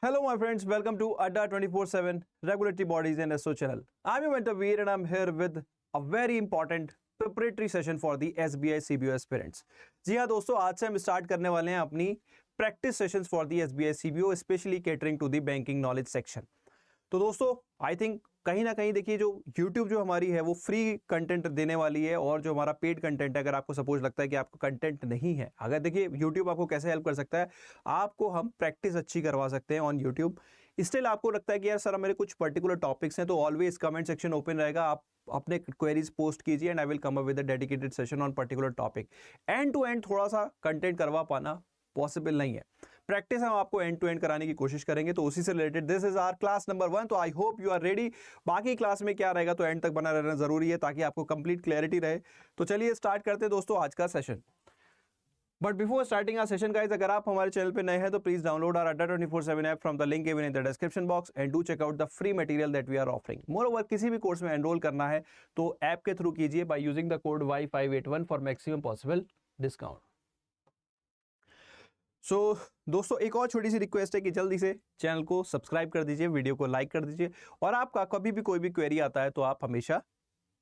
Hello, my friends. Welcome to Adda 24/7 Regulatory Bodies and SO channel. I'm your mentor Veer, and I'm here with a very important preparatory session for the SBI CBO aspirants. जी हाँ दोस्तों, आज से हम start करने वाले हैं अपनी practice sessions for the SBI CBO, specially catering to the banking knowledge section. तो दोस्तों आई थिंक कहीं ना कहीं देखिए, जो YouTube जो हमारी है वो फ्री कंटेंट देने वाली है, और जो हमारा पेड कंटेंट है, अगर आपको सपोज लगता है कि आपको कंटेंट नहीं है, अगर देखिए YouTube आपको कैसे हेल्प कर सकता है, आपको हम प्रैक्टिस अच्छी करवा सकते हैं ऑन YouTube. स्टिल आपको लगता है कि यार सर मेरे कुछ पर्टिकुलर टॉपिक्स हैं, तो ऑलवेज कमेंट सेक्शन ओपन रहेगा, आप अपने क्वेरीज पोस्ट कीजिए and I will come up with a dedicated session on particular topic. End to end थोड़ा सा कंटेंट करवा पाना पॉसिबल नहीं है. प्रैक्टिस हम आपको एंड टू एंड कराने की कोशिश करेंगे, तो उसी से related this is our class number 1. तो I hope you are ready. बाकी क्लास में क्या रहेगा तो एंड तक बना रहना जरूरी है, ताकि आपको कंप्लीट क्लैरिटी रहे. तो चलिए स्टार्ट करते हैं दोस्तों आज का session. But before starting our session guys, अगर आप हमारे चैनल पे नए हैं तो please download our Adda 24/7 app from the link given in the description box and do check out the free material that we are offering. Moreover, किसी भी course में एनरोल करना है तो ऐप के थ्रू कीजिए by using the code Y581 for maximum possible discount. So दोस्तों, एक और छोटी सी रिक्वेस्ट है कि जल्दी से चैनल को सब्सक्राइब कर दीजिए, वीडियो को लाइक कर दीजिए, और आपका कभी भी कोई भी क्वेरी आता है तो आप हमेशा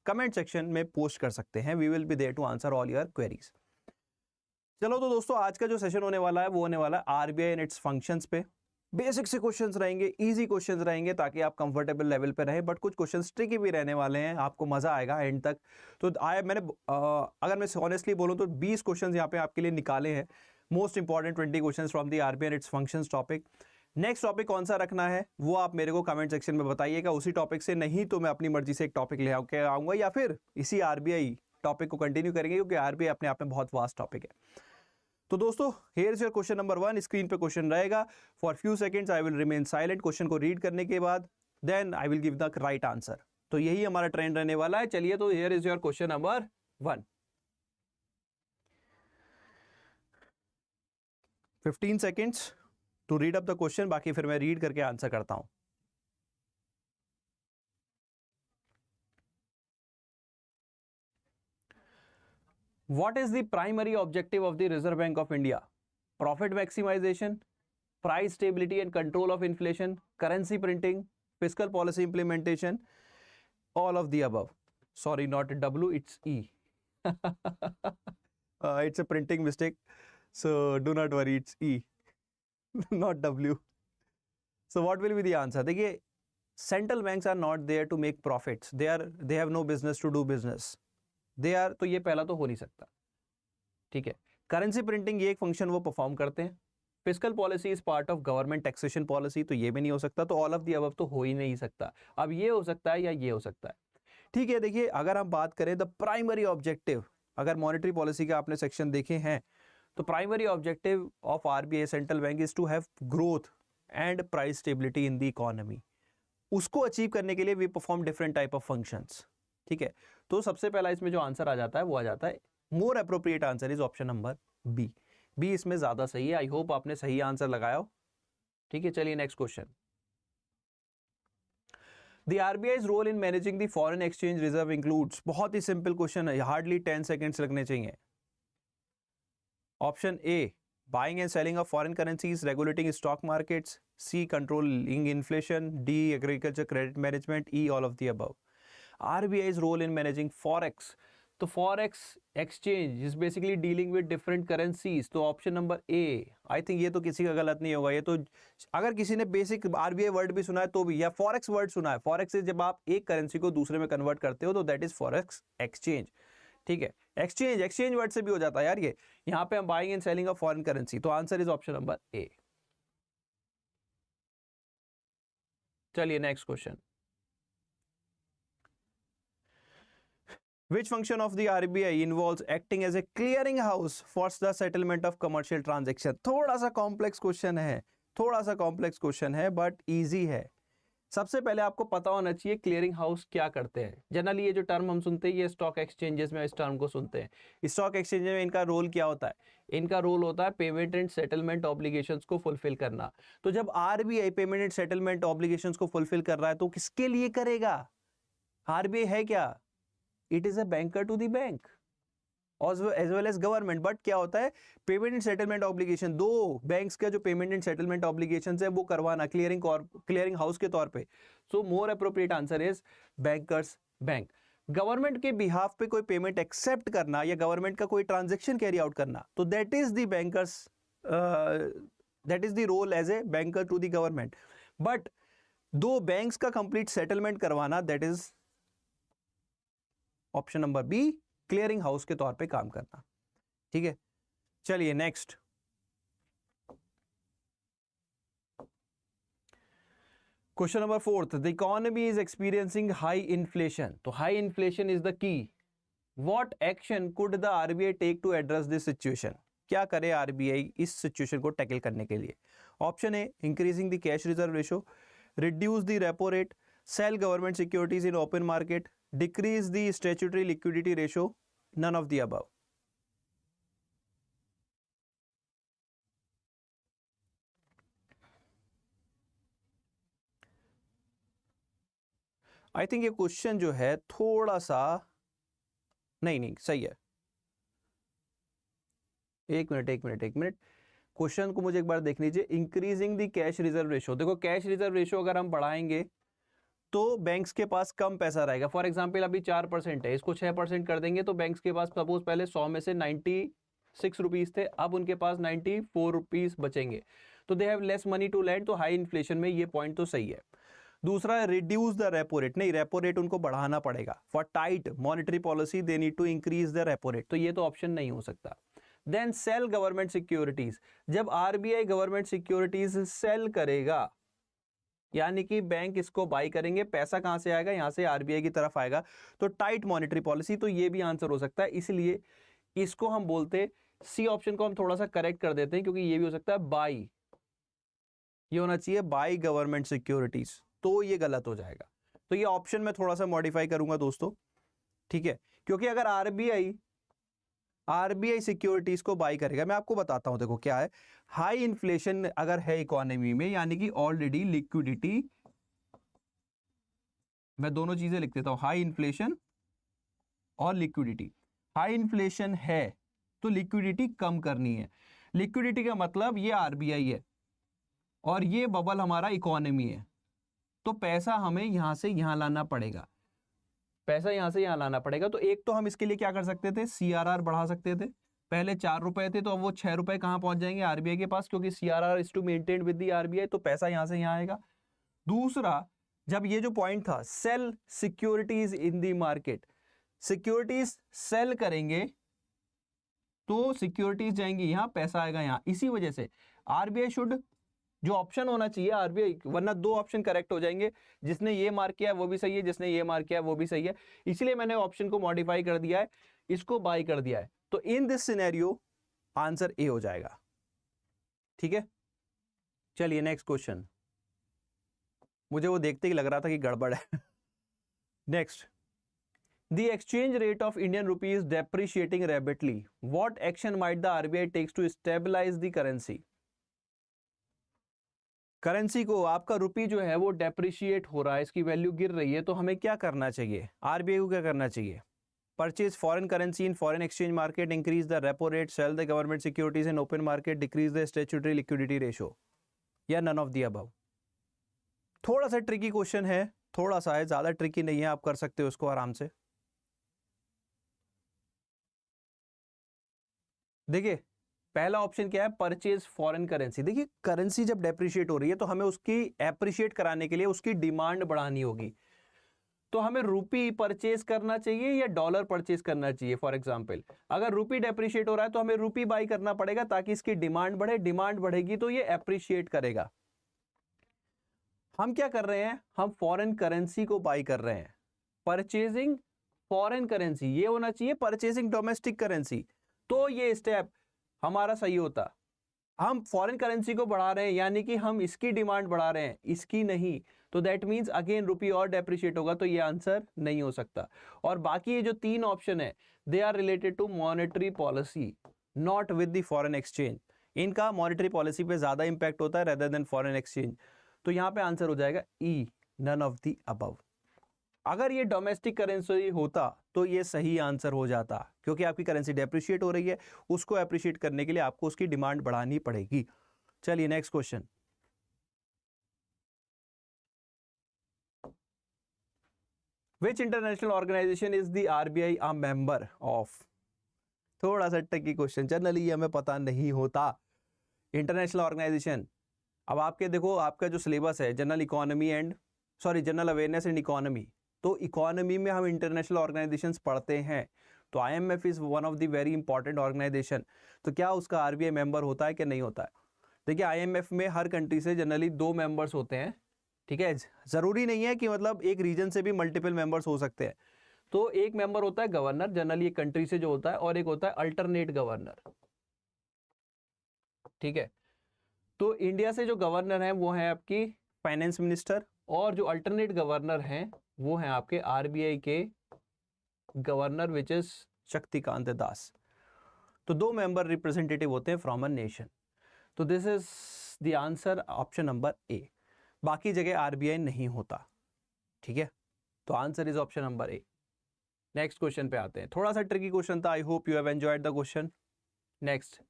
कमेंट सेक्शन में पोस्ट कर सकते हैं. We will be there to answer all your queries. चलो तो दोस्तों, आज का जो सेशन होने वाला है वो होने वाला है आरबीआई एंड इट्स फंक्शंस पे. बेसिक से क्वेश्चंस रहेंगे, इजी क्वेश्चंस रहेंगे, ताकि आप कंफर्टेबल लेवल पे रहें. बट कुछ क्वेश्चंस ट्रिकी भी रहने वाले हैं, आपको मजा आएगा एंड तक. तो अगर मैं ऑनेस्टली बोलूं तो 20 क्वेश्चंस यहाँ पे आपके लिए निकाले हैं. Most important 20 questions from the RBI and it's functions topic. Next topic कौन सा रखना है वो आप मेरे को कमेंट सेक्शन में बताइएगा. उसी टॉपिक से नहीं तो मैं अपनी मर्जी से एक टॉपिक ले आके आऊंगा, या फिर इसी आरबीआई टॉपिक को कंटिन्यू करेंगे, क्योंकि आरबीआई अपने आप में बहुत वास्ट टॉपिक है. तो दोस्तों, here is your question number 1. Screen पे क्वेश्चन रहेगा. For few seconds I will remain silent. Question को रीड करने के बाद then I will give the right answer. तो यही हमारा ट्रेंड रहने वाला है. चलिए, तो here is your question number 1. 15 seconds to read up the question, बाकी फिर मैं रीड करके आंसर करता हूं. What is the primary objective of the Reserve Bank of India? Profit maximization, price stability and control of inflation, currency printing, fiscal policy implementation, all of the above. Sorry, not W, it's E. It's a printing mistake, so do not worry, it's E, not W. So what will be the answer? देखिए, central banks are not there to make profits. They have no business to do business. तो ये पहला तो हो नहीं सकता. ठीक है. करेंसी प्रिंटिंग ये एक फंक्शन वो परफॉर्म करते हैं. Fiscal policy is part of government taxation policy, तो ये भी नहीं हो सकता. तो ऑल ऑफ दी अबव तो हो ही नहीं सकता. अब ये हो सकता है या ये हो सकता है. ठीक है. देखिए, अगर हम बात करें द प्राइमरी ऑब्जेक्टिव, अगर मॉनेटरी पॉलिसी का आपने सेक्शन देखे हैं, तो primary objective of RBI central bank is to have growth and price stability in the economy. उसको अचीव करने के लिए we perform different type of functions. ठीक है. तो सबसे पहला इसमें जो आंसर आ जाता है वो आ जाता है, more appropriate answer is option number B. B इसमें ज्यादा सही है. आई होप आपने सही आंसर लगाया हो. ठीक है. चलिए next question. The RBI's role in managing the foreign exchange reserve includes. बहुत ही सिंपल क्वेश्चन है, हार्डली 10 सेकेंड्स लगने चाहिए. Option A, buying and selling of foreign currencies, regulating stock markets, C, controlling inflation, D, agriculture credit management, E, all of the above. RBI's role in managing forex. तो forex exchange is basically dealing with different currencies. तो option number ए, आई think ये तो किसी का गलत नहीं होगा. ये तो अगर किसी ने बेसिक RBI वर्ड भी सुना है तो भी, या फॉरेक्स वर्ड सुना है. फॉरेक्स से जब आप एक करेंसी को दूसरे में कन्वर्ट करते हो तो दैट इज फॉरेक्स एक्सचेंज. ठीक है. एक्सचेंज वर्ड से भी हो जाता है यार ये. यहाँ पे हम buying and selling of foreign currency, तो answer is option number A. चलिए next question. Which function of the RBI involves acting as a clearing house for the settlement of commercial transaction? थोड़ा सा कॉम्प्लेक्स क्वेश्चन है, but easy है. सबसे पहले आपको पता होना चाहिए क्लियरिंग हाउस क्या करते हैं. जनरली ये जो टर्म हम सुनते हैं ये स्टॉक एक्सचेंजेस में इस टर्म को सुनते हैं. स्टॉक एक्सचेंज में इनका रोल क्या होता है? इनका रोल होता है पेमेंट एंड सेटलमेंट ऑब्लिगेशंस को फुलफिल करना. तो जब RBI payment and settlement obligations को फुलफिल कर रहा है तो किसके लिए करेगा? आरबीआई है क्या? It is a banker to the bank. As well as government. But क्या होता है, पेमेंट एंड सेटलमेंट ऑब्लिगेशन, दो बैंक्स का जो पेमेंट एंड सेटलमेंट ऑब्लिगेशन है वो करवाना क्लियरिंग हाउस के तौर पे। So more appropriate answer is bankers bank. Government के बिहाफ पे कोई पेमेंट एक्सेप्ट करना या गवर्नमेंट का कोई ट्रांजेक्शन कैरी आउट करना, तो that is the bankers, that is the role as a banker to the government. But दो बैंक्स का कंप्लीट सेटलमेंट करवाना, that is option number B, clearing house के तौर पे काम करना। ठीक है, चलिए next. Question number 4, the economy is experiencing high inflation. तो high inflation is the key. What action could the RBI take to address this situation? क्या करे आरबीआई इस सिचुएशन को टैकल करने के लिए? Option A, increasing the cash reserve ratio, reduce the repo rate, sell government securities in open market, decrease the statutory liquidity ratio, none of the above. I think ये question जो है थोड़ा सा नहीं सही है। एक मिनट क्वेश्चन को मुझे एक बार देख लीजिए। Increasing the cash reserve ratio, देखो कैश रिजर्व रेशो अगर हम बढ़ाएंगे तो बैंक्स के पास कम पैसा रहेगा। फॉर एग्जांपल अभी 4% है, इसको 6% कर देंगे तो बैंक्स के पास सपोज पहले 100 में से 96 रुपीज थे, अब उनके पास 94 रुपीज बचेंगे, तो they have less money to lend. तो हाई इन्फ्लेशन में ये पॉइंट तो सही है। दूसरा, रिड्यूस द रेपो रेट, नहीं रेपो रेट उनको बढ़ाना पड़ेगा। For tight monetary policy they need to increase the repo rate, तो ये तो ऑप्शन नहीं हो सकता। देन सेल गवर्नमेंट सिक्योरिटीज, जब आरबीआई गवर्नमेंट सिक्योरिटीज सेल करेगा यानी कि बैंक इसको बाई करेंगे, पैसा कहां से आएगा, यहां से आरबीआई की तरफ आएगा, तो टाइट मॉनेटरी पॉलिसी, तो ये भी आंसर हो सकता है। इसलिए इसको हम बोलते, सी ऑप्शन को हम थोड़ा सा करेक्ट कर देते हैं क्योंकि ये भी हो सकता है बाई, ये होना चाहिए बाई गवर्नमेंट सिक्योरिटीज, तो ये गलत हो जाएगा। तो ये ऑप्शन में थोड़ा सा मॉडिफाई करूंगा दोस्तों, ठीक है, क्योंकि अगर आरबीआई सिक्योरिटीज को बाई करेगा, मैं आपको बताता हूं, देखो क्या है, हाई इन्फ्लेशन अगर है इकोनॉमी में, यानी कि ऑलरेडी लिक्विडिटी, मैं दोनों चीजें लिख देता हूं, हाई इन्फ्लेशन और लिक्विडिटी। हाई इन्फ्लेशन है तो लिक्विडिटी कम करनी है। लिक्विडिटी का मतलब ये आरबीआई है और ये बबल हमारा इकोनॉमी है, तो पैसा हमें यहां से यहां लाना पड़ेगा, पैसा यहां से यहां लाना पड़ेगा। तो एक तो हम इसके लिए क्या कर सकते थे, सीआरआर बढ़ा सकते थे। पहले 4 रुपए थे तो अब वो 6 रुपए कहां पहुंच जाएंगे, आरबीआई के पास, क्योंकि CRR is to maintain with the RBI, तो पैसा यहां से यहां आएगा। दूसरा, जब ये जो पॉइंट था, sell securities in the market, securities sell करेंगे तो सिक्योरिटीज जाएंगी यहां, पैसा आएगा यहां। इसी वजह से आरबीआई शुड, जो ऑप्शन होना चाहिए आरबीआई, वरना दो ऑप्शन करेक्ट हो जाएंगे, जिसने ये मार्क किया वो भी सही है, जिसने ये मार्क किया वो भी सही है, इसलिए मैंने ऑप्शन को मॉडिफाई कर दिया है, इसको बाई कर दिया है। तो in this scenario answer A हो जाएगा। ठीक है, चलिए नेक्स्ट क्वेश्चन, मुझे वो देखते ही लग रहा था कि गड़बड़ है। Next, the exchange rate of Indian rupee is depreciating rapidly. What action might the RBI takes to stabilize the currency? Currency को, आपका रुपी जो है वो डेप्रिशिएट हो रहा है, इसकी वैल्यू गिर रही है, तो हमें क्या करना चाहिए, आरबीआई को क्या करना चाहिए? Purchase foreign currency in foreign exchange market, increase the repo rate, sell the government securities in open market, decrease the statutory liquidity ratio, या नन ऑफ द अबव। थोड़ा सा ट्रिकी क्वेश्चन है, थोड़ा सा है, ज्यादा ट्रिकी नहीं है, आप कर सकते हो उसको आराम से। देखिए पहला ऑप्शन क्या है, परचेज फॉरेन करेंसी। देखिए करेंसी जब डेप्रिशिएट हो रही है तो हमें उसकी एप्रिशिएट कराने के लिए उसकी डिमांड बढ़ानी होगी, तो हमें रुपी परचेज करना चाहिए या डॉलर परचेज करना चाहिए। फॉर एग्जांपल अगर रुपी डेप्रिशिएट हो रहा है तो हमें रुपी बाई करना पड़ेगा ताकि इसकी डिमांड बढ़े, डिमांड बढ़ेगी तो ये एप्रिशिएट करेगा। हम क्या कर रहे हैं, हम फॉरेन करेंसी को बाई कर रहे हैं, परचेजिंग फॉरेन करेंसी, ये होना चाहिए परचेजिंग डोमेस्टिक करेंसी, तो ये स्टेप हमारा सही होता। हम फॉरेन करेंसी को बढ़ा रहे हैं यानी कि हम इसकी डिमांड बढ़ा रहे हैं, इसकी नहीं, तो दैट मींस अगेन रुपी और डेप्रिशिएट होगा, तो ये आंसर नहीं हो सकता। और बाकी ये जो तीन ऑप्शन है they are related to monetary policy, not with the foreign exchange. इनका मॉनेटरी पॉलिसी पे ज्यादा इंपैक्ट होता है रेदर देन फॉरेन एक्सचेंज, तो यहां पे आंसर हो जाएगा ई, नन ऑफ द अबव। अगर ये डोमेस्टिक करेंसी होता तो ये सही आंसर हो जाता, क्योंकि आपकी करेंसी डेप्रिशिएट हो रही है, उसको अप्रिशिएट करने के लिए आपको उसकी डिमांड बढ़ानी पड़ेगी। चलिए next question. Which international organization is the RBI a member of? थोड़ा सा ट्रिकी क्वेश्चन, जनरली ये हमें पता नहीं होता। इंटरनेशनल ऑर्गेनाइजेशन, अब आपके देखो आपका जो सिलेबस है general economy and general awareness and economy, तो इकोनॉमी में हम इंटरनेशनल ऑर्गेनाइजेशंस पढ़ते हैं, तो IMF is one of the very important organization. तो क्या उसका आरबीआई मेंबर होता है कि नहीं होता है? देखिए आईएमएफ में हर कंट्री से जनरली 2 मेंबर्स होते हैं, ठीक है। जरूरी नहीं है कि मतलब एक रीजन से भी मल्टीपल मेंबर्स हो सकते हैं। तो एक मेंबर होता है गवर्नर, जनरली एक कंट्री से जो होता है, और एक होता है अल्टरनेट गवर्नर, ठीक है। तो इंडिया से जो गवर्नर है वो है आपकी फाइनेंस मिनिस्टर, और जो अल्टरनेट गवर्नर हैं वो हैं आपके आरबीआई के governor, which is Shaktikanta Das. तो 2 मेंबर रिप्रेजेंटेटिव होते हैं फ्रॉम अ नेशन। तो this is the answer, option number ए। बाकी जगह आरबीआई नहीं होता, ठीक है। तो answer is option number A. Next question पे आते हैं, थोड़ा सा ट्रिकी क्वेश्चन था, आई hope you have enjoyed the question. Next,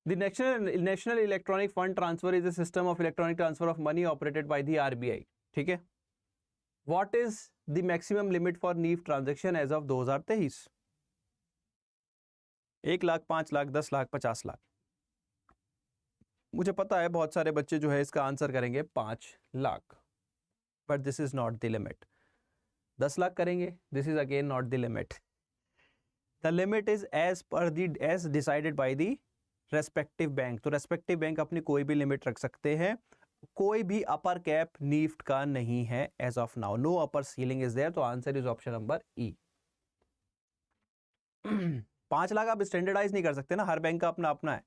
the national electronic fund transfer is a system of electronic transfer of money operated by the RBI, ठीक है। What is the maximum limit for NEFT transaction as of 2023? 1 lakh, 5 lakh, 10 lakh, 50 lakh. मुझे पता है बहुत सारे बच्चे जो है इसका आंसर करेंगे 5 lakh, but this is not the limit. 10 lakh करेंगे, this is again not the limit. The limit is as decided by the respective bank. तो रेस्पेक्टिव बैंक अपनी कोई भी लिमिट रख सकते हैं, कोई भी अपर कैप नीफ्ट का नहीं है as of now, no upper ceiling is there. तो answer is option number E. 5 lakh आप स्टैंडर्डाइज नहीं कर सकते ना, हर बैंक का अपना अपना है,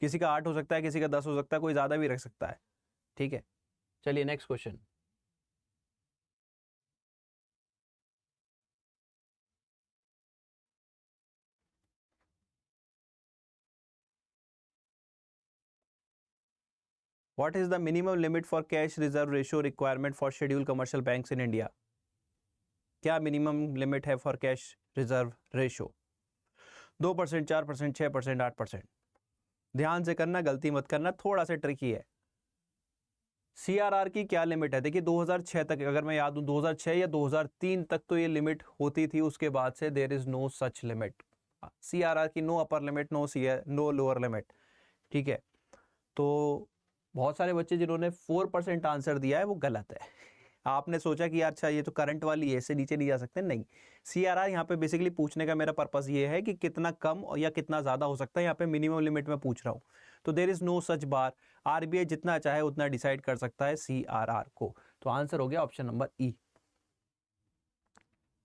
किसी का 8 हो सकता है, किसी का 10 हो सकता है, कोई ज्यादा भी रख सकता है, ठीक है। चलिए next question. What is the minimum limit for cash reserve ratio requirement for scheduled commercial banks in India? क्या मिनिमम लिमिट है फॉर कैश रिजर्व रेशियो? 2%, 4%, 6%, 8%? ध्यान से करना, गलती मत करना, थोड़ा सा ट्रिकी है। सीआरआर की क्या लिमिट है? देखिए 2006 तक, अगर मैं याद हूं 2006 या 2003 तक तो ये लिमिट होती थी, उसके बाद से there is no such limit. CRR की no upper limit, no lower limit, ठीक है। तो बहुत सारे बच्चे जिन्होंने 4% आंसर दिया है वो गलत है। आपने सोचा कि अच्छा ये तो करंट वाली है, इससे नीचे नहीं जा सकते, नहीं। सीआरआर यहाँ पे बेसिकली पूछने का मेरा पर्पस ये है कि कितना कम या कितना ज्यादा हो सकता है, यहाँ पे मिनिमम लिमिट में पूछ रहा हूँ। तो there is no such bar, RBI जितना चाहे उतना डिसाइड कर सकता है सीआरआर को। तो आंसर हो गया ऑप्शन नंबर ई,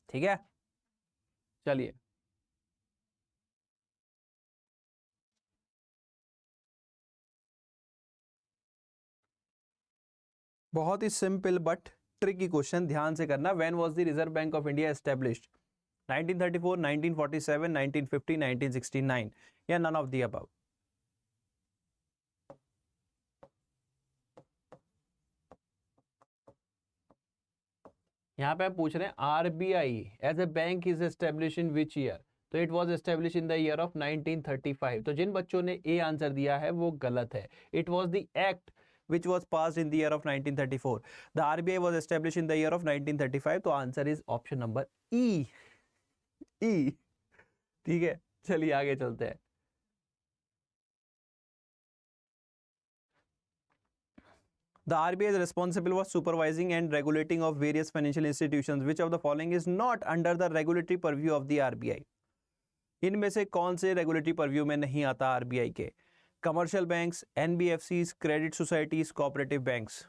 ठीक है। चलिए बहुत ही सिंपल बट ट्रिकी क्वेश्चन, ध्यान से करना। When was the reserve bank of India established? 1934, 1947, 1950, 1969, या नन ऑफ द अबव? यहाँ पे हम पूछ रहे हैं RBI as a bank is establish in which year? तो it was establish in the year of 1935। तो जिन बच्चों ने ए आंसर दिया है वो गलत है। It was the act which was passed in the year of 1934. The RBI was established in the year of 1935. तो answer is option number E, E, ठीक है। चलिए आगे चलते हैं। The RBI is responsible for supervising and regulating of various financial institutions. Which of the following is not under the regulatory purview of the RBI? इनमें से कौन से रेगुलेटरी परव्यू में नहीं आता आरबीआई के? Commercial banks, NBFCs, credit societies, cooperative banks,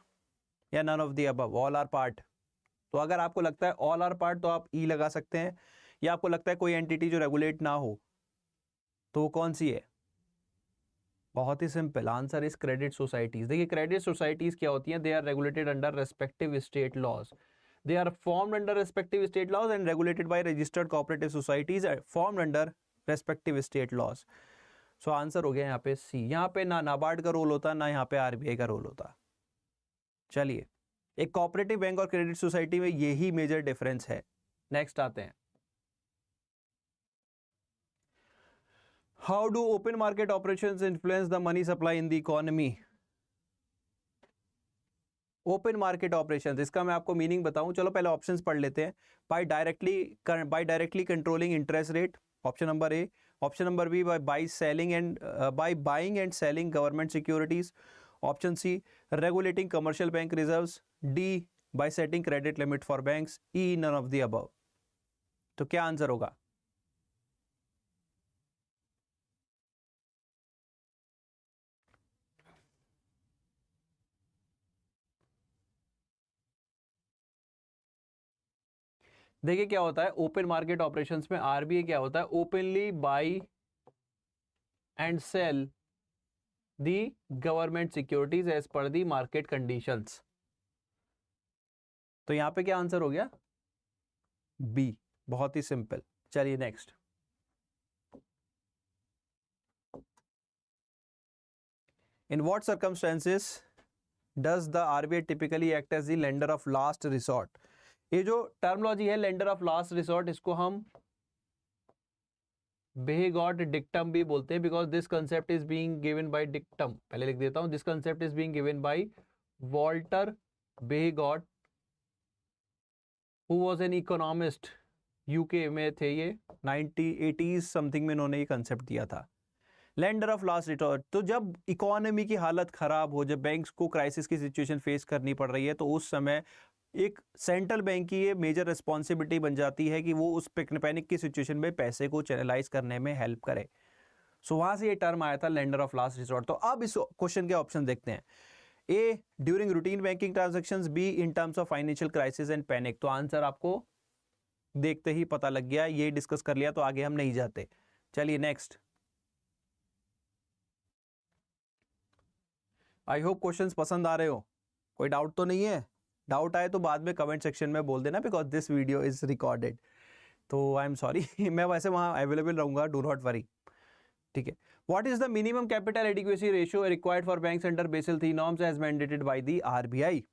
या none of the above, all are part? तो अगर आपको लगता है ऑल आर पार्ट तो आप ई लगा सकते हैं, या आपको लगता है कोई एंटिटी जो रेगुलेट ना हो तो वो कौन सी है? बहुत ही simple, answer is credit societies. देखिए क्रेडिट सोसाइटीज क्या होती हैं? They are regulated under respective state laws. They are formed under respective state laws and regulated by registered cooperative societies formed under respective state laws. So answer हो गया यहाँ पे सी। यहाँ पे ना नाबार्ड का रोल होता, ना यहाँ पे आरबीआई का रोल होता। चलिए एक कोऑपरेटिव बैंक और क्रेडिट सोसाइटी में यही मेजर डिफरेंस है। नेक्स्ट आते हैं, how do open market operations influence the money supply in the economy. Open market operations, इसका मैं आपको मीनिंग बताऊं, चलो पहले ऑप्शंस पढ़ लेते हैं। By directly controlling interest rate, option number A. Option number B, by buying and selling government securities. Option C, regulating commercial bank reserves. D, by setting credit limit for banks. E, none of the above. तो क्या answer होगा? देखिए क्या होता है open market operations में, RBI क्या होता है, openly buy and sell the government securities as per the market conditions. तो यहां पे क्या आंसर हो गया? बी, बहुत ही सिंपल। चलिए next, in what circumstances does the RBI typically act as the lender of last resort. ये जो टर्मोलॉजी है लेंडर ऑफ लास्ट रिसोर्ट, इसको हम बेहेगॉट डिक्टम भी बोलते हैं, because this concept is being given by dictum. पहले लिख देता हूं, this concept is being given by Walter Bagehot, who was an economist, UK में थे ये, 1980s समथिंग में इन्होंने ये कंसेप्ट दिया था, लेंडर ऑफ लास्ट रिसोर्ट। तो जब इकोनॉमी की हालत खराब हो, जब बैंक्स को क्राइसिस की सिचुएशन फेस करनी पड़ रही है, तो उस समय एक सेंट्रल बैंक की ये मेजर रिस्पॉन्सिबिलिटी बन जाती है कि वो उस पैनिक की सिचुएशन में पैसे को चैनलाइज करने में हेल्प करे। सो वहां से ये टर्म आया था लेंडर ऑफ लास्ट रिसोर्ट। तो अब इस क्वेश्चन के ऑप्शन देखते हैं। A, during routine banking transactions. B, in terms of financial crisis and panic. तो आंसर आपको देखते ही पता लग गया, ये डिस्कस कर लिया तो आगे हम नहीं जाते। चलिए नेक्स्ट, आई होप क्वेश्चंस पसंद आ रहे हो, कोई डाउट तो नहीं है? डाउट आए तो बाद में कमेंट सेक्शन में बोल देना, because this video is recorded. तो आई एम सॉरी मैं वैसे वहां अवेलेबल रहूंगा, डू नॉट वरी, ठीक है। What is the minimum capital adequacy ratio required for banks under Basel III norms as mandated by the RBI.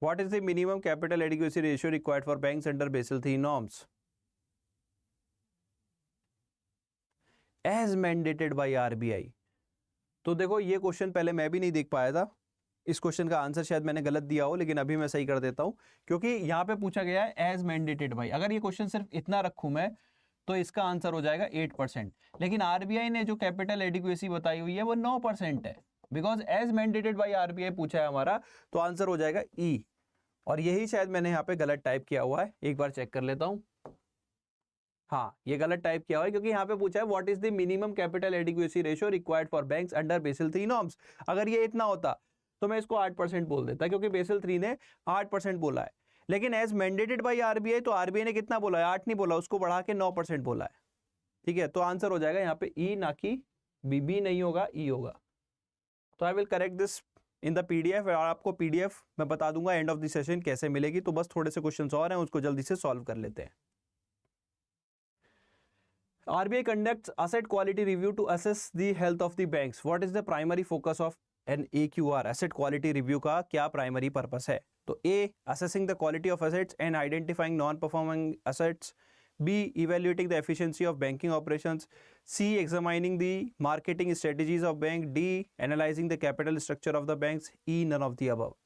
What is the minimum capital adequacy ratio required for banks under Basel III norms as mandated by RBI? तो देखो ये question पहले मैं भी नहीं देख पाया था, इस क्वेश्चन का आंसर शायद मैंने गलत दिया हो, लेकिन अभी मैं सही कर देता हूं, क्योंकि यहां पे पूछा गया है एज मैंडेटेड बाई। अगर ये क्वेश्चन सिर्फ इतना रखूं मैं तो इसका आंसर हो जाएगा 8%, लेकिन आरबीआई ने जो कैपिटल एडिक्वेसी बताई हुई है वो 9% है, because as mandated by RBI पूछा है हमारा, तो आंसर हो जाएगा ई। और यही शायद मैंने यहाँ पे गलत टाइप किया हुआ है, एक बार चेक कर लेता हूँ। हाँ, ये गलत टाइप किया हुआ है, क्योंकि यहाँ पे पूछा है what is the minimum capital adequacy ratio required for banks under Basel III norms. अगर ये इतना होता तो मैं इसको 8% बोल देता, क्योंकि बेसल III ने 8% बोला है, लेकिन एज मैंडेटेड बाई आरबीआई, तो आरबीआई ने कितना बोला है? 8 नहीं बोला, उसको बढ़ा के 9% बोला है, ठीक है। तो आंसर हो जाएगा यहाँ पे ई, ना कि बी नहीं होगा, ई होगा। तो I will correct this in the PDF, और आपको पीडीएफ मैं बता दूंगा एंड ऑफ द सेशन कैसे मिलेगी। तो बस थोड़े से क्वेश्चंस और हैं, उसको जल्दी से सॉल्व कर लेते हैं। RBI conducts asset quality review to assess the health of the banks. What is the primary focus of an AQR? Asset quality review का क्या primary purpose है? तो A, assessing the quality of assets and identifying non-performing assets. B, evaluating the efficiency of banking operations. C, examining the marketing strategies of bank. D, analyzing the capital structure of the banks. E, none of the above.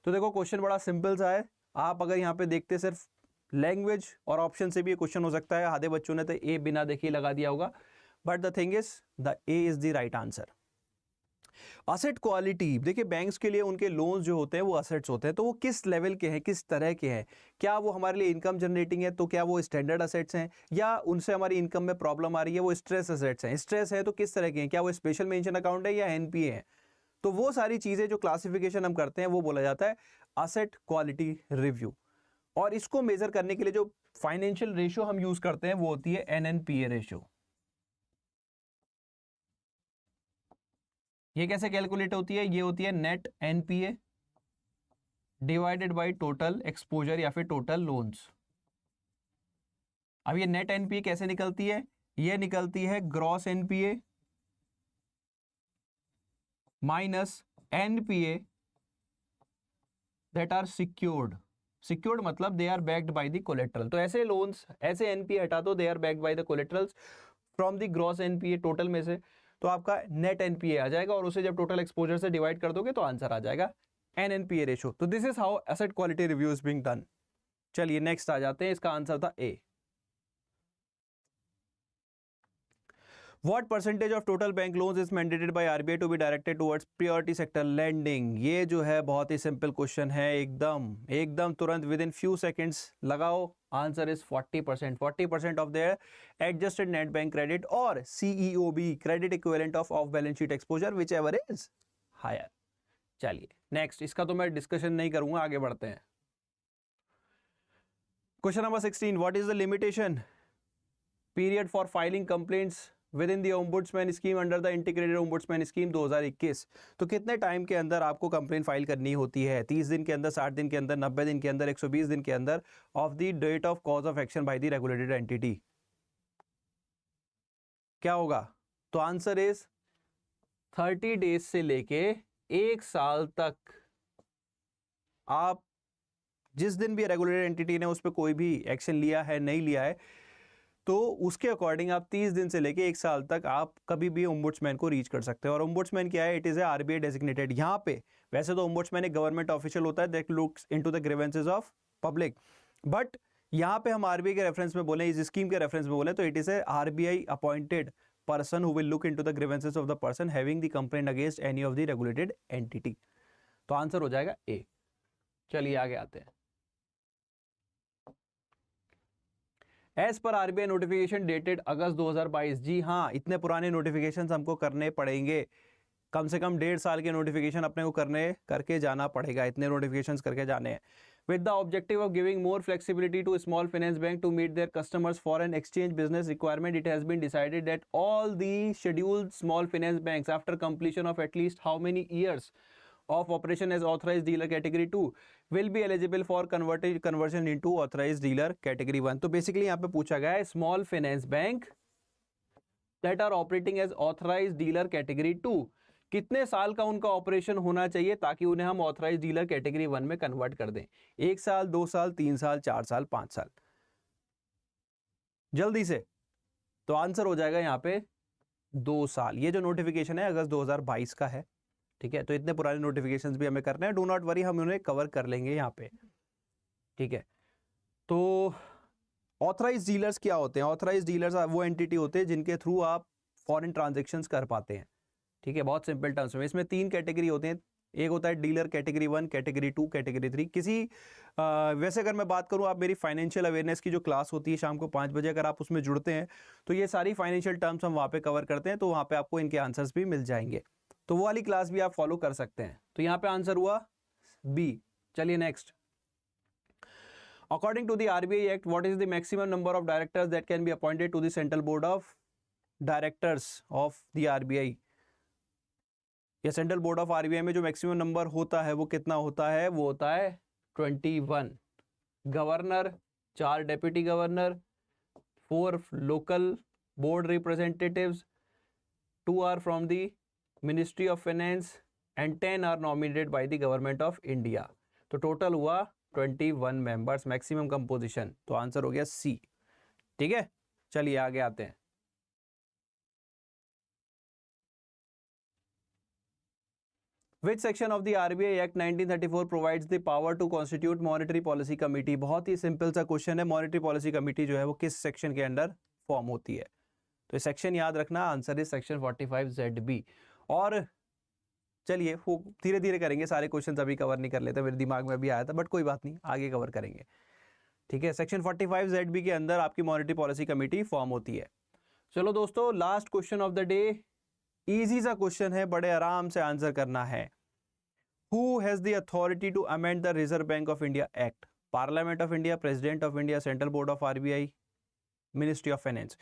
तो देखो question बड़ा simple सा है, आप अगर यहाँ पे देखते सिर्फ लैंग्वेज और ऑप्शन से भी ये क्वेश्चन हो सकता है, आधे बच्चों ने तो ए बिना देखे लगा दिया होगा, but the thing is the A is the right answer. Asset quality, देखिए बैंक्स के लिए उनके लोन्स जो होते हैं वो असेट्स होते हैं, तो वो किस लेवल के हैं, किस तरह के हैं, क्या वो हमारे लिए इनकम जनरेटिंग है, तो क्या वो स्टैंडर्ड असेट्स हैं, या उनसे हमारी इनकम में प्रॉब्लम आ रही है, वो स्ट्रेस असेट्स हैं। स्ट्रेस है तो किस तरह के हैं, क्या वो स्पेशल मेंशन अकाउंट है या एनपीए है। तो वो सारी चीजें जो क्लासिफिकेशन हम करते हैं वो बोला जाता है असेट क्वालिटी रिव्यू। और इसको मेजर करने के लिए जो फाइनेंशियल रेशियो हम यूज करते हैं वो होती है एनएनपीए रेशियो। ये कैसे कैलकुलेट होती है? ये होती है net NPA divided by total exposure या फिर टोटल लोन्स। अब ये नेट एनपीए कैसे निकलती है? ये निकलती है gross NPA minus NPA that are secured. Secured मतलब they are backed by the collateral. तो ऐसे लोन्स, ऐसे एनपीए हटा दो, they are backed by the collaterals from the gross NPA total में से, तो आपका नेट एनपीए आ जाएगा और उसे जब टोटल एक्सपोजर से डिवाइड कर दोगे तो आंसर आ जाएगा एनएनपीए रेशो। तो this is how asset quality review is being done. चलिए नेक्स्ट आ जाते हैं, इसका आंसर था ए। What percentage of total bank loans is mandated by RBI to be directed towards priority sector lending? ये जो है बहुत ही सिंपल क्वेश्चन है, एकदम तुरंत विद इन फ्यू सेकेंड्स लगाओ। Answer is 40%। 40% of their adjusted net bank credit और CEOB credit equivalent of balance sheet exposure whichever is higher. चलिए नेक्स्ट, इसका तो मैं डिस्कशन नहीं करूंगा, आगे बढ़ते हैं। Question number 16, what is the limitation period for filing complaints within the ombudsman scheme under the integrated ombudsman scheme 2021? तो कितने टाइम के अंदर आपको कंप्लेन फाइल करनी होती है? 30 दिन के अंदर, 60 दिन के अंदर, 90 दिन के अंदर, 120 दिन के अंदर of the date of cause of action by the regulated entity? क्या होगा? तो आंसर इज 30 डेज से लेके 1 साल तक। आप जिस दिन भी रेगुलेटेड एंटिटी ने उस पर कोई भी एक्शन लिया है, नहीं लिया है, तो उसके अकॉर्डिंग आप 30 दिन से लेके 1 साल तक आप कभी भी ओम्बुड्समैन को रीच कर सकते हो। और ओम्बुड्समैन क्या है? It is a RBI designated. यहाँ पे वैसे तो ओम्बुड्समैन एक गवर्नमेंट ऑफिशियल होता है that looks into the grievances of public, but यहाँ पे हम आरबीआई के रेफरेंस में बोले, इस स्कीम के रेफरेंस में बोले, तो it is a RBI appointed person who will look into the grievances of the person having the complaint against any of the regulated entity. तो आंसर हो जाएगा ए। चलिए आगे आते हैं। As per RBI notification dated August 2022। जी हाँ, इतने पुराने नोटिफिकेशन हमको करने पड़ेंगे, कम से कम 1.5 साल के नोटिफिकेशन अपने को करके जाना पड़ेगा, इतने नोटिफिकेशंस करके जाने हैं। With the objective of giving more flexibility to small finance bank to meet their customers foreign exchange business requirement, it has been decided that all the scheduled small finance banks after completion of at least how many years of operation as authorized dealer category 2 will be eligible for conversion into authorized dealer category 1। तो basically यहाँ पे पूछा गया है small finance bank that are operating as authorized dealer category 2 कितने साल का उनका ऑपरेशन होना चाहिए ताकि उन्हें हम ऑथराइज डीलर कैटेगरी 1 में कन्वर्ट कर दें? 1 साल, 2 साल, 3 साल, 4 साल, 5 साल? जल्दी से। तो आंसर हो जाएगा यहाँ पे 2 साल। ये जो नोटिफिकेशन है अगस्त 2022 का है, ठीक है। तो इतने पुराने नोटिफिकेशंस भी हमें करने हैं, डू नॉट वरी, हम उन्हें कवर कर लेंगे यहाँ पे, ठीक है। तो ऑथराइज डीलर्स क्या होते हैं? ऑथराइज डीलर्स वो एंटिटी होते हैं जिनके थ्रू आप फॉरेन ट्रांजैक्शंस कर पाते हैं, ठीक है। बहुत सिंपल टर्म्स में इसमें 3 कैटेगरी होते हैं। एक होता है डीलर कैटेगरी 1, कैटेगरी 2, कैटेगरी 3। किसी वैसे अगर मैं बात करूं, आप मेरी फाइनेंशियल अवेयरनेस की जो क्लास होती है शाम को 5 बजे, अगर आप उसमें जुड़ते हैं तो ये सारी फाइनेंशियल टर्म्स हम वहाँ पे कवर करते हैं, तो वहाँ पे आपको इनके आंसर्स भी मिल जाएंगे। तो वो वाली क्लास भी आप फॉलो कर सकते हैं। तो यहाँ पे आंसर हुआ बी। चलिए next. According to the RBI act, what is the maximum number of directors that can be appointed to the central board of directors of the RBI? या सेंट्रल बोर्ड ऑफ आरबीआई में जो maximum number होता है वो कितना होता है? वो होता है 21। Governor, 4 deputy governor, 4 local board representatives, 2 are from the ministry of finance and 10 are nominated by the government of India. तो टोटल हुआ 21 मेंबर्स, मैक्सिमम कंपोजिशन। तो आंसर हो गया सी, ठीक है। चलिए आगे आते हैं। Which section of the RBI Act 1934 provides the power to constitute monetary policy committee? बहुत ही सिंपल सा क्वेश्चन है। मॉनेटरी पॉलिसी कमेटी जो है वो किस सेक्शन के अंडर फॉर्म होती है? तो सेक्शन याद रखना, आंसर इज सेक्शन 45ZB। और चलिए वो धीरे धीरे करेंगे, सारे क्वेश्चन अभी कवर नहीं कर लेते, मेरे दिमाग में भी आया था, बट कोई बात नहीं, आगे कवर करेंगे, ठीक है। सेक्शन 45ZB के अंदर आपकी मॉनेटरी पॉलिसी कमेटी फॉर्म होती है। चलो दोस्तों, last question of the day, easy सा क्वेश्चन है, बड़े आराम से आंसर करना है। Who has the authority to amend the Reserve Bank of India Act? Parliament of India, President of India, Central Board of RBI, Ministry of Finance।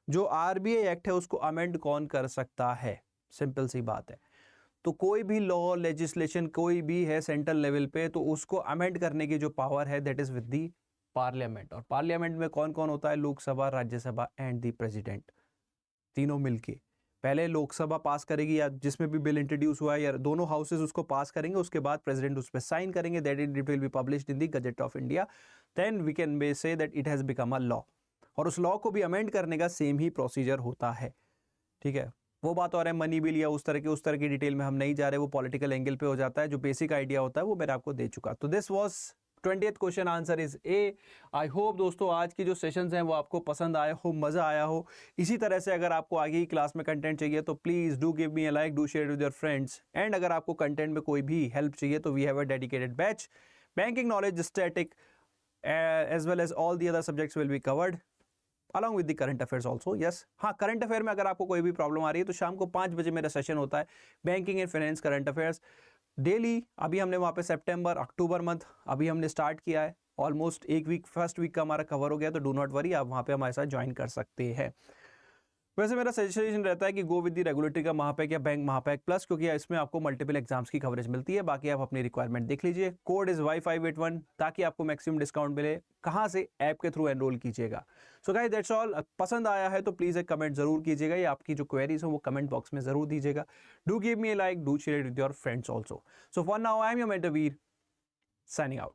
जो RBI act है उसको अमेंड कौन कर सकता है? सिंपल सी बात है। तो कोई भी लॉ, लेजिस्लेशन कोई भी है सेंट्रल लेवल पे, तो उसको अमेंड करने की जो पावर है that is with the parliament, और पार्लियामेंट में कौन कौन होता है? Lok Sabha, Rajya Sabha and the president, तीनों मिलके। पहले लोकसभा पास करेगी, या जिसमें भी बिल इंट्रोड्यूस हुआ है, या दोनों हाउसेज उसको पास करेंगे, उसके बाद प्रेसिडेंट उस पर साइन करेंगे, that it will be published in the gazette of India, then we can say that it has become a law. और उस लॉ को भी अमेंड करने का सेम ही प्रोसीजर होता है, ठीक है। वो बात और है मनी बिल या उस तरह की डिटेल में हम नहीं जा रहे, वो पॉलिटिकल एंगल पे हो जाता है। जो बेसिक आइडिया होता है वो मैंने आपको दे चुका। तो this was 20th question, answer is a. I hope दोस्तों आज की जो सेशंस हैं वो आपको पसंद आए हो, मज़ा आया हो। इसी तरह से अगर आपको आगे की क्लास में कंटेंट चाहिए तो please do give me a like, do share with your friends. And अगर आपको कंटेंट में कोई भी हेल्प चाहिए तो we have a dedicated batch, banking knowledge, static as well as all the other subjects will be covered along with the current affairs also. Yes, हाँ, current affair में अगर आपको कोई भी प्रॉब्लम आ रही है तो शाम को 5 बजे मेरा सेशन होता है, banking and finance current affairs daily. अभी हमने वहाँ पे सितंबर अक्टूबर मंथ अभी हमने स्टार्ट किया है, ऑलमोस्ट एक वीक, फर्स्ट वीक का हमारा कवर हो गया, तो डू नॉट वरी, आप वहाँ पे हमारे साथ ज्वाइन कर सकते हैं। वैसे मेरा सजेशन रहता है कि गो विद द रेगुलेटरी का महापैक या बैंक महापैक प्लस, क्योंकि इसमें आपको मल्टीपल एग्जाम्स की कवरेज मिलती है। बाकी आप अपनी रिक्वायरमेंट देख लीजिए। कोड इज Y581 ताकि आपको मैक्सिमम डिस्काउंट मिले। कहाँ से? ऐप के थ्रू एनरोल कीजिएगा। So guys that's all. पसंद आया है तो प्लीज़ एक कमेंट जरूर कीजिएगा, या आपकी जो क्वेरीज हो वो कमेंट बॉक्स में जरूर दीजिएगा। Do give me a like, do share it with your friends also. So for now I am your mentor Veer, signing out.